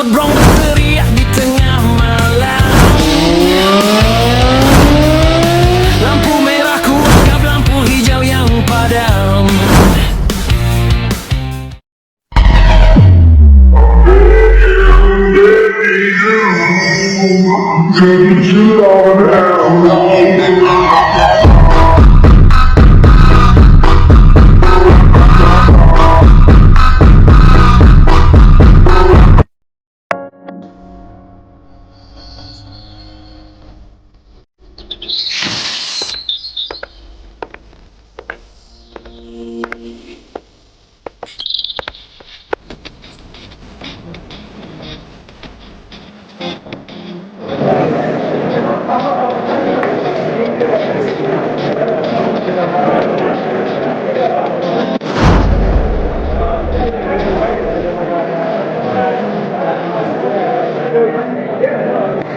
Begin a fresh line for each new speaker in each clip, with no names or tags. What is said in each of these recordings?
knalpot brong berteriak di tengah malam. Lampu merah ku anggap lampu hijau yang padam.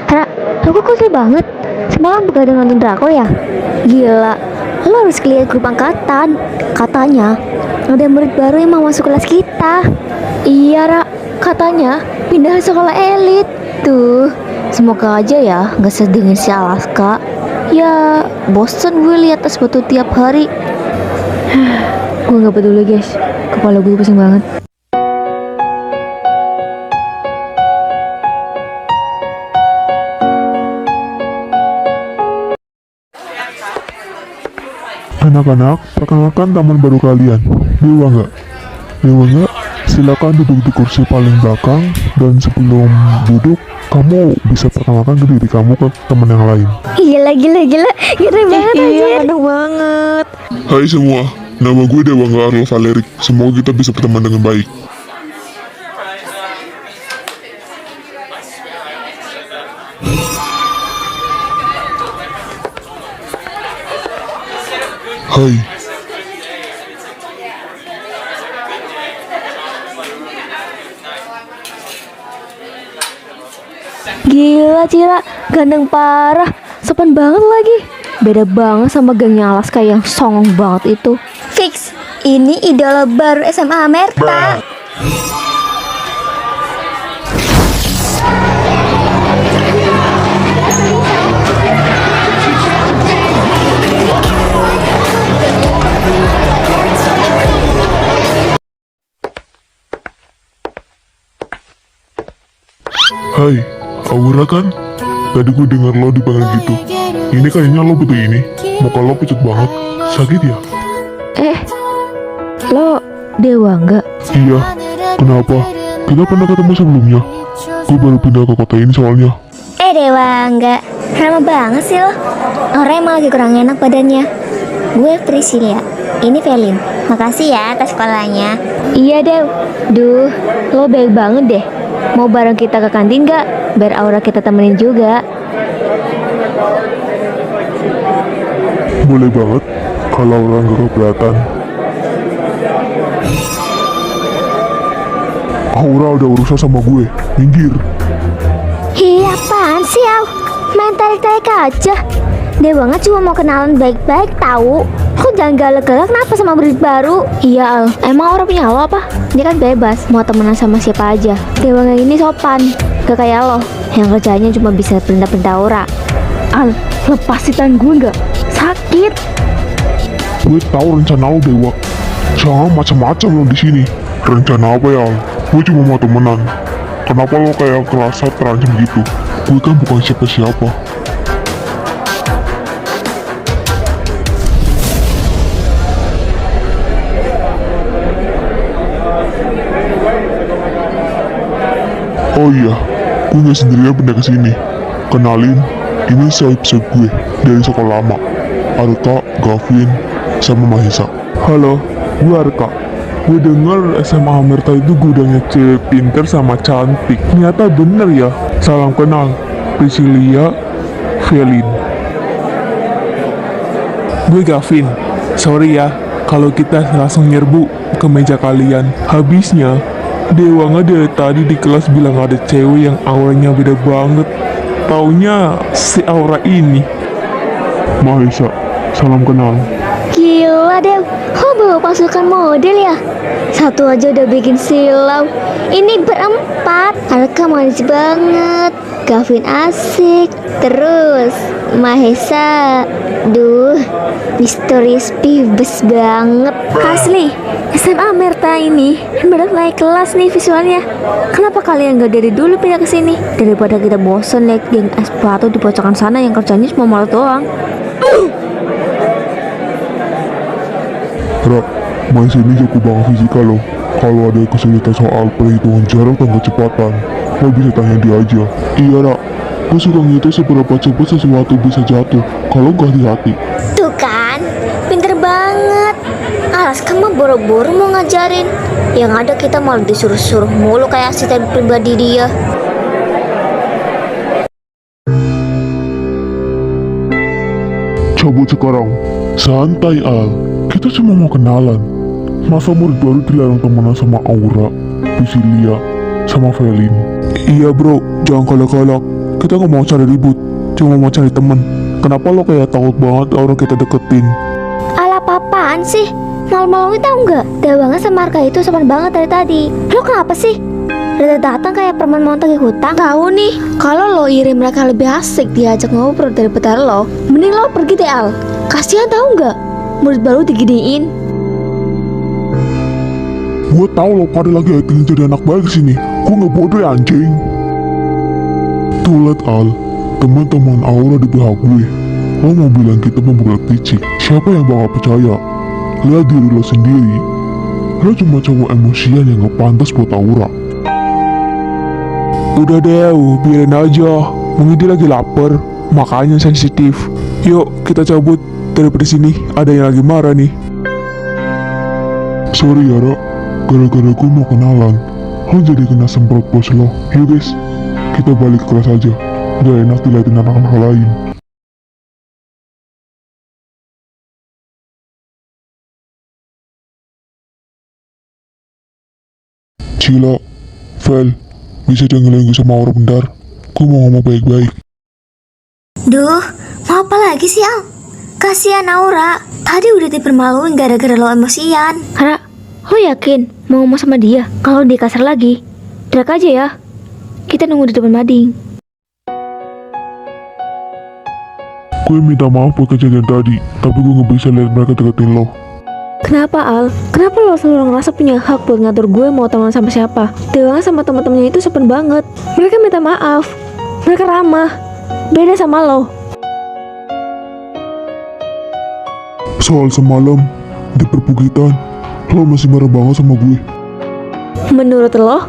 Ra, aku kok banget. Semalam begadang nonton drakor ya? Gila, lo harus lihat grup angkatan. Katanya ada murid baru yang mau masuk kelas kita. Iya, Ra, katanya pindah sekolah elit. Tuh, semoga aja ya gak sedingin si Alaska. Ya, bosen gue lihat es batu tiap hari. Gue gak peduli guys, kepala gue pusing banget.
Anak-anak, perkenalkan taman baru kalian. Dewa nggak? Dewa nggak? Silakan duduk di kursi paling belakang, dan sebelum duduk, kamu bisa perkenalkan ke diri kamu ke teman yang lain.
Gila, keren banget aja.
Iya, aduh banget.
Hai semua, nama gue Dewa nggak Arlo Valerik. Semoga kita bisa berteman dengan baik. Hai,
Gila Cila, ganteng parah, sopan banget lagi. Beda banget sama gengnya Alaska yang songong banget itu. Fix, ini idola baru SMA Amerta.
hai, Aura kan? Tadi gue dengar lo dipanggil gitu. Ini kayaknya lo butuh ini. Muka lo pucat banget. Sakit ya?
Lo Dewa nggak?
Iya. Kenapa? Kita pernah ketemu sebelumnya. Gue baru pindah ke kota ini soalnya.
Dewa nggak? Ramah banget sih lo. Orang emang lagi kurang enak badannya. Gue Priscilia, ini Velin. Makasih ya atas sekolahnya. Iya Dew. Duh, lo baik banget deh. Mau bareng kita ke kantin nggak? Biar Aura kita temenin juga.
Boleh banget. Kalau orang gak keberatan. Aura udah urusan sama gue. Minggir.
Iya apaan sih Al? Main tarik-tarik aja. Dewa nggak cuma mau kenalan baik-baik tahu. Kok jangan galak-galak kenapa sama murid baru? Iya Al, emang orang punya lo apa? Dia kan bebas, mau temenan sama siapa aja. Dewa nggak ini sopan, gak kayak lo yang kerjanya cuma bisa perintah-perintah Aura. Al, lepas tangan gue nggak? Sakit.
Gue tahu rencana lo, Dewa. Jangan macam-macam lo di sini. Rencana apa ya, Al? Gue cuma mau temenan. Kenapa lo kayak kerasa terancam gitu? Gue kan bukan siapa-siapa. Oh iya, gue gak sendirian pindah ke sini. Kenalin, ini sahib-sahib gue dari sekolah lama. Arka, Gavin, sama Mahisa. Halo, gue Arka. Gue denger SMA Amerta itu gudangnya cewek pinter sama cantik. Ternyata bener ya. Salam kenal, Priscilia, Velin. Gue Gavin. Sorry ya, kalau kita langsung nyerbu ke meja kalian. Habisnya, Dewa nggak dari tadi di kelas bilang ada cewek yang auranya beda banget. Taunya si Aura ini. Mahisa, salam kenal.
Gila Dew, lo bawa pasukan model ya? Satu aja udah bikin silau. Ini berempat. Arka manis banget, Gavin asik, terus Mahesa, duh, misterius pibes banget. Asli, SMA Merta ini benar naik kelas nih visualnya. Kenapa kalian gak dari dulu pindah ke sini? Daripada kita bosen liat geng sepatu di pojokan sana yang kerjanya cuma malas doang.
Ra, main sini jago banget fisika loh. Kalau ada kesulitan soal perhitungan jarak dan kecepatan, lo bisa tanya dia aja. Iya Ra, gue suka ngitung seberapa cepat sesuatu bisa jatuh kalau gak hati-hati.
Tuh kan, pinter banget. Alas kamu boro-boro mau ngajarin. Yang ada kita malah disuruh-suruh mulu kayak asisten pribadi dia.
Cabut sekarang. Santai Al, kita cuma mau kenalan. Masa murid baru dilarang temenan sama Aura, Priscilia, sama Felin. Iya bro, jangan kalak-kalak. Kita gak mau cari ribut, cuma mau cari temen. Kenapa lo kayak takut banget orang kita deketin?
Ala apaan sih? Malu-maluin tau nggak? Dewa banget sama Arka itu sopan banget dari tadi. Lo kenapa sih? Udah datang kayak permen mau tagih hutang. Tahu nih, kalau lo iri mereka lebih asik diajak ngobrol daripada lo. Mending lo pergi deh Al. Kasihan tahu nggak? Murid baru diginiin.
Gue tahu lo pada lagi acting jadi anak baik sini. Gue gak bodoh ya anjing. Tuh liat Al, teman-teman Aura di pihak gue. Lo mau bilang kita membuat licik? Siapa yang bakal percaya? Lihat diri lo sendiri. Lo cuma cowok emosian yang gak pantas buat Aura. Udah deh, biarin aja. Mungkin dia lagi lapar, makanya sensitif. Yuk, kita cabut. Daripada sini, ada yang lagi marah nih. Sorry ya, Ra. Gara-gara gue mau kenalan, lo jadi kena semprot bos lo. Yuk guys, kita balik ke kelas aja. Gak enak diliatin anak-anak lain. Cila, Vel, bisa dengerin gue sama Aura bentar? Gue mau ngomong baik-baik.
Duh, mau apa lagi sih Al? Kasihan Aura. Tadi udah dipermaluin gara-gara lo emosian. Ra, lo yakin mau ngomong sama dia? Kalau dia kasar lagi, teriak aja ya. Kita nunggu di depan mading.
Gue minta maaf buat kejadian tadi, tapi gue gak bisa lihat mereka deketin lo.
Kenapa Al? Kenapa lo selalu ngerasa punya hak buat ngatur gue mau teman sama siapa? Dewa sama teman-temannya itu sopan banget. Mereka minta maaf. Mereka ramah. Beda sama lo.
Soal semalam, di perbukitan, lo masih marah banget sama gue.
Menurut lo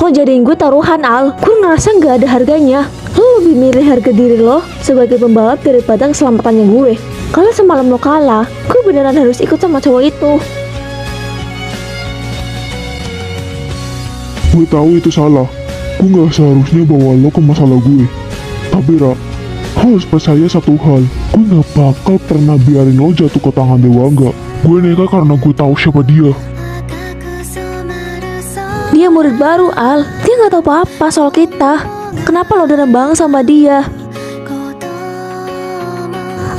jadiin gue taruhan Al. Gue ngerasa gak ada harganya. Lo lebih milih harga diri lo sebagai pembalap daripada keselamatannya gue. Kalau semalam lo kalah, gue beneran harus ikut sama cowok itu.
Gue tahu itu salah. Gue gak seharusnya bawa lo ke masalah gue. Tapi Ra, harus percaya satu hal. Gue gak bakal pernah biarin lo jatuh ke tangan Dewa enggak. Gue neka karena gue tahu siapa dia.
Dia murid baru Al. Dia gak tahu apa-apa soal kita. Kenapa lo dendam banget sama dia?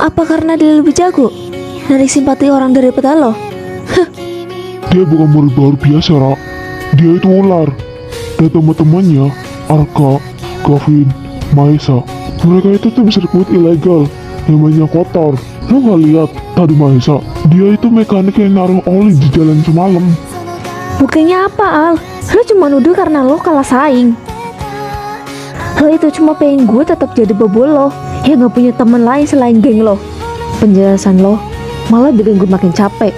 Apa karena dia lebih jago narik simpati orang daripada lo?
Dia bukan murid baru biasa, Ra. Dia itu ular. Dan teman-temannya, Arka, Gavin, Mahesa, mereka itu tuh bisa rekrut ilegal yang banyak kotor. Lo gak lihat tadi Mahesa? Dia itu mekanik yang naruh oli di jalan semalam.
Buktinya apa Al? Lo cuma nuduh karena lo kalah saing. Lo itu cuma pengen gue tetap jadi bobo lo yang gak punya teman lain selain geng lo. Penjelasan lo malah bikin gue makin capek.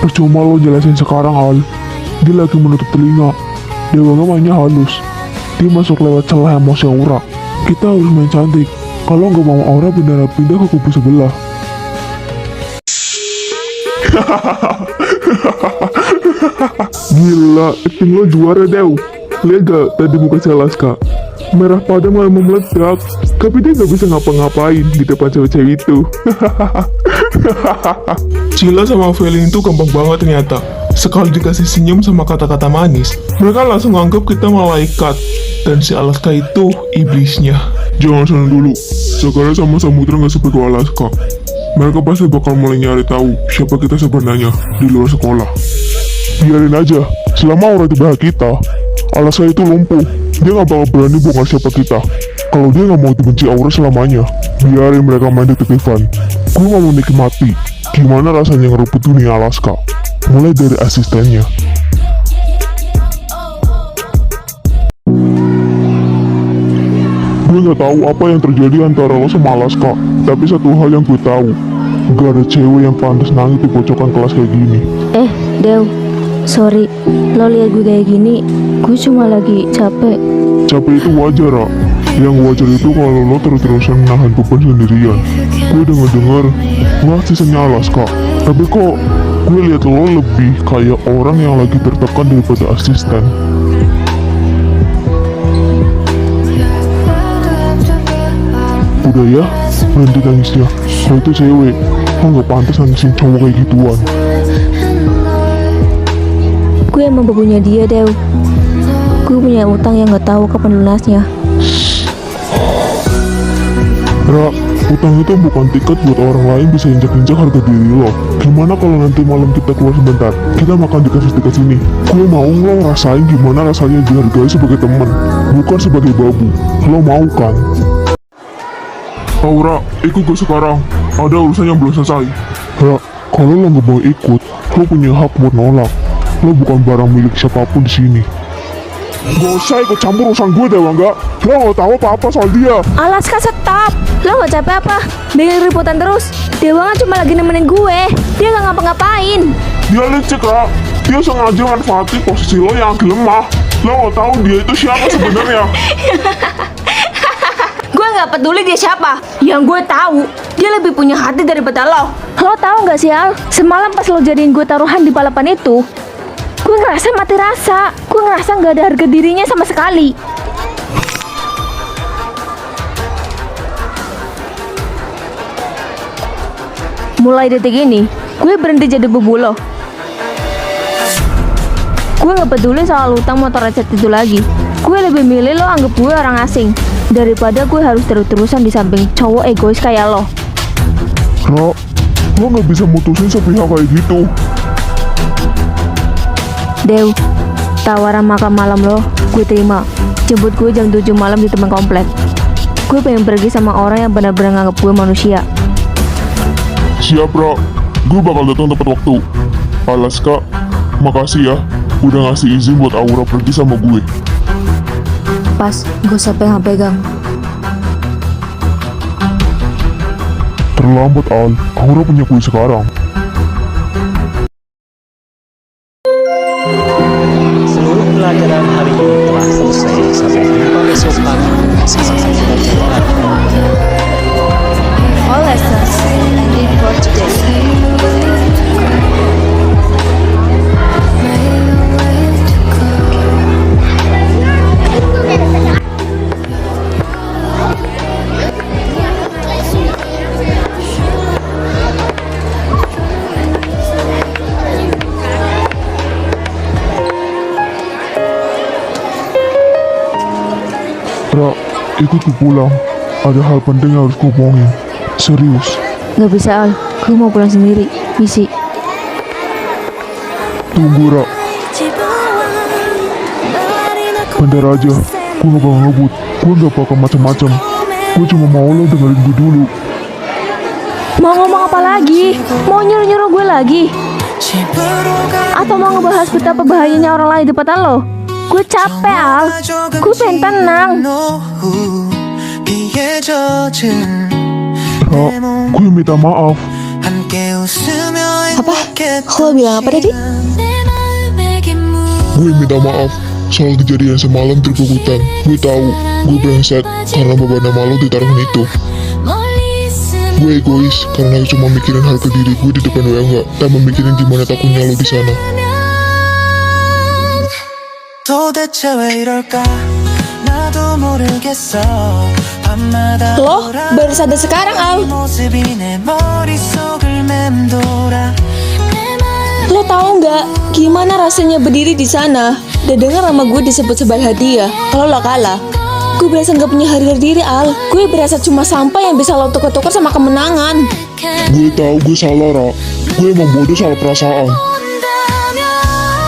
Percuma lo jelasin sekarang Al. Dia lagi menutup telinga. Dewa gak mainnya halus. Dia masuk lewat celah emosi Aura. Kita harus main cantik. Kalau nggak mau Aura beneran pindah ke kubu sebelah. Gila, acting lo juara Dew. Lihat gak tadi muka si Alaska? Merah padam malah mau meledak. Tapi dia gak bisa ngapa-ngapain di depan cewek-cewek itu. Cila sama Felin itu gampang banget ternyata.
Sekali dikasih senyum sama kata-kata manis, mereka langsung anggap kita malaikat. Dan si Alaska itu iblisnya.
Jangan senang dulu. Sekarang sama Samudra nggak seperti Alaska. Mereka pasti bakal mulai nyari tahu siapa kita sebenarnya di luar sekolah. Biarin aja. Selama Aura di pihak kita, Alaska itu lumpuh. Dia nggak bakal berani bongkar siapa kita. Kalau dia nggak mau dibenci Aura selamanya, biarin mereka main detektifan. Gue nggak mau nikmati gimana rasanya ngerebut dunia Alaska. Mulai dari asistennya. Gue nggak tahu apa yang terjadi antara lo sama Alaska, tapi satu hal yang gue tahu, gak ada cewek yang pantas nangis di pojokan kelas kayak gini.
Dew, sorry, lo liat gue kayak gini, gue cuma lagi capek.
Capek itu wajar, Ra. Yang wajar itu kalau lo terus-terusan nahan beban sendirian. Gue denger-denger lo asistennya Alaska, tapi kok gue lihat lo lebih kayak orang yang lagi tertekan daripada asisten. Udah ya, berhenti nangisnya. Kalau itu cewek, lo gak pantas nangisin cowok kayak gituan.
Gue emang punya dia, Dew. Gue punya utang yang gak tahu kapan lunasnya.
Ra, utang itu bukan tiket buat orang lain bisa injak-injak harga diri lo. Gimana kalau nanti malam kita keluar sebentar, kita makan di kafe sini. Gue mau lo rasain gimana rasanya dihargai sebagai teman, bukan sebagai babu. Lo mau kan? Aura, ikut gue sekarang. Ada urusan yang belum selesai. Ra, kalau lo nggak mau ikut, lo punya hak buat nolak. Lo bukan barang milik siapapun di sini. Gak usah ikut campur urusan gue, Dewa, enggak? Lo nggak tahu apa-apa soal dia.
Alaska, stop! Lo gak capek apa? Bikin ributan terus. Dewa kan cuma lagi nemenin gue. Dia gak ngapa-ngapain.
Dia licik, Ra. Dia sengaja manfaatin posisi lo yang lagi lemah. Lo nggak tahu dia itu siapa sebenarnya.
Gue gak peduli dia siapa. Yang gue tahu, dia lebih punya hati daripada lo. Lo tahu gak sih, Al? Semalam pas lo jadiin gue taruhan di balapan itu, gue ngerasa mati rasa. Gue ngerasa gak ada harga dirinya sama sekali. Mulai detik ini, gue berhenti jadi bebu lo. Gue gak peduli soal utang motor lecet itu lagi. Gue lebih milih lo anggap gue orang asing daripada gue harus terus-terusan di samping cowok egois kayak lo.
Ra, lo nggak bisa mutusin sepihak kayak gitu.
Dew, tawaran makan malam lo, gue terima. Jemput gue jam 7 malam di teman komplek. Gue pengen pergi sama orang yang benar-benar nganggap gue manusia.
Siap, Ra. Gue bakal datang tepat waktu. Alaska, makasih ya. Udah ngasih izin buat Aura pergi sama gue.
Pas, gue usah pegang-pegang.
Terlambat, Al. Aura punya gue sekarang.
Seluruh pelajaran hari ini telah selesai. Sampai jumpa besok pagi. Salam pelajaran.
All lessons ended for today.
Ra, ikut gue pulang. Ada hal penting yang harus gue omongin. Serius.
Gak bisa, Al. Gue mau pulang sendiri. Misi.
Tunggu, Ra. Bentar aja. Gue gak bakal ngebut. Gue gak bakal macam-macam. Gue cuma mau lo dengerin gue dulu.
Mau ngomong apa lagi? Mau nyuruh-nyuruh gue lagi? Atau mau ngebahas betapa bahayanya orang lain di depan lo? Gue capek, Al. Gue pengen tenang.
Ra, gue minta maaf.
Apa? Lo bilang apa tadi?
Gue minta maaf soal kejadian semalam terpekutan. Gue tahu gue brengsek karena beban nama lo ditaruhin itu. Gue egois karena cuma mikirin harga diri gue di depan Wengga, tanpa mikirin gimana takutnya lo di sana.
Lo baru sadar sekarang, Al.
Lo tahu nggak gimana rasanya berdiri di sana dan dengar nama gue disebut sebagai hadiah kalau lo kalah? Gue berasa nggak punya harga diri, Al. Gue berasa cuma sampah yang bisa lo tuker-tuker sama kemenangan.
Gue tahu gue salah, Ra. Gue emang bodoh salah perasaan.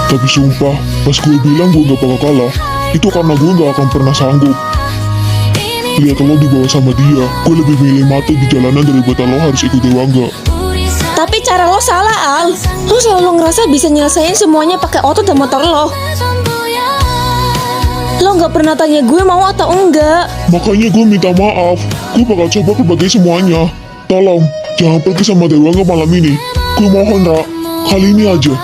Tapi sumpah, pas gue bilang gue gak bakal kalah, itu karena gue gak akan pernah sanggup. Lihat lo dibawa sama dia, gue lebih milih mati di jalanan daripada lo harus ikut Dewangga.
Tapi cara lo salah, Al. Lo selalu ngerasa bisa nyelesain semuanya pakai otot dan motor lo. Lo nggak pernah tanya gue mau atau enggak.
Makanya gue minta maaf, gue bakal coba perbaiki semuanya. Tolong, jangan pergi sama Dewangga malam ini. Gue mohon, Ra, kali ini aja.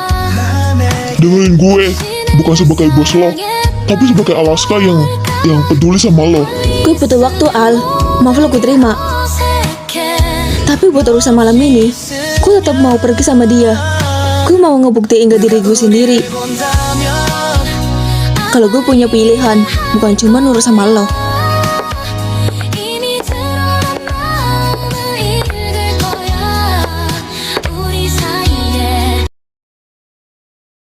Dengerin gue, bukan sebagai bos lo, tapi sebagai Alaska yang peduli sama lo.
Gue butuh waktu, Al. Maaf lo gue terima. Tapi buat urusan malam ini, gue tetap mau pergi sama dia. Gue mau ngebuktiin ke diri gue sendiri kalau gue punya pilihan, bukan cuma nurut sama lo.